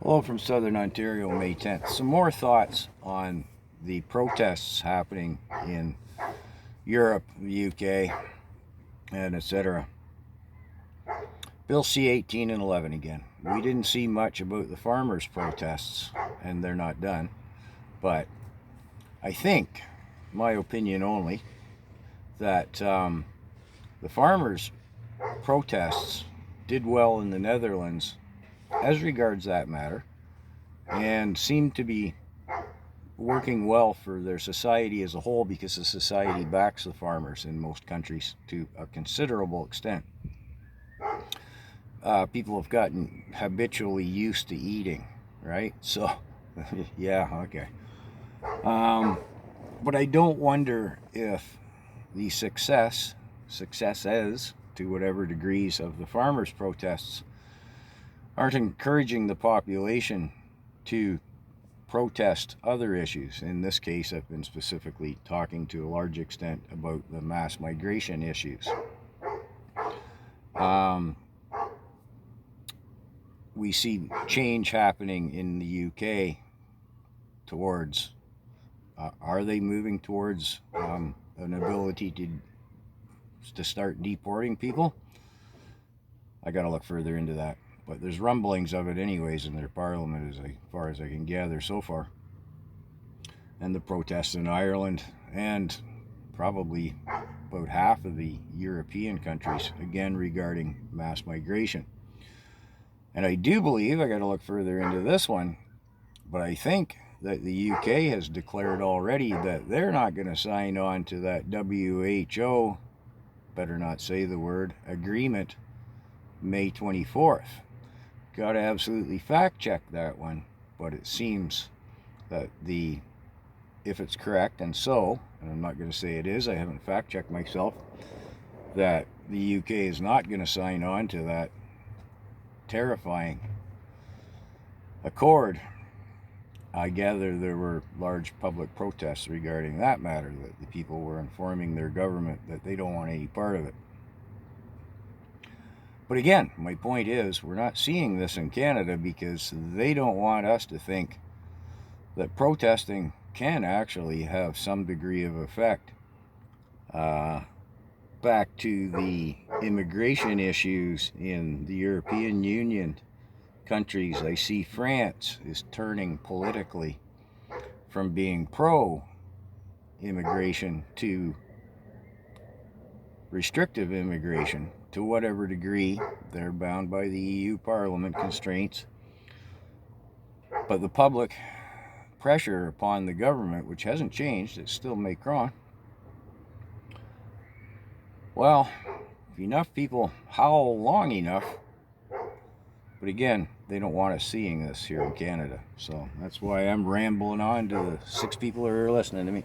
Hello from Southern Ontario, May 10th. Some more thoughts on the protests happening in Europe, the UK, and etc. Bill C-18 and 11 again. We didn't see much about the farmers' protests, and they're not done. But I think, my opinion only, that the farmers' protests did well in the Netherlands as regards that matter, and seem to be working well for their society as a whole, because the society backs the farmers in most countries to a considerable extent. People have gotten habitually used to eating, right? So, yeah, okay. But I don't wonder if the successes to whatever degrees of the farmers' protests aren't encouraging the population to protest other issues. In this case, I've been specifically talking to a large extent about the mass migration issues. We see change happening in the UK towards, are they moving towards an ability to start deporting people? I got to look further into that. But there's rumblings of it anyways in their parliament, as far as I can gather so far. And the protests in Ireland and probably about half of the European countries, again regarding mass migration. And I do believe, I got to look further into this one, but I think that the UK has declared already that they're not going to sign on to that WHO, better not say the word, agreement May 24th. Got to absolutely fact check that one, but it seems that if it's correct, and I'm not going to say it is, I haven't fact checked myself, that the UK is not going to sign on to that terrifying accord. I gather there were large public protests regarding that matter, that the people were informing their government that they don't want any part of it. But again, my point is, we're not seeing this in Canada because they don't want us to think that protesting can actually have some degree of effect. Back to the immigration issues in the European Union countries, I see France is turning politically from being pro-immigration to restrictive immigration, to whatever degree they're bound by the EU Parliament constraints. But the public pressure upon the government, which hasn't changed, it's still Macron. Well, if enough people howl long enough, but again, they don't want us seeing this here in Canada. So that's why I'm rambling on to the 6 people who are listening to me.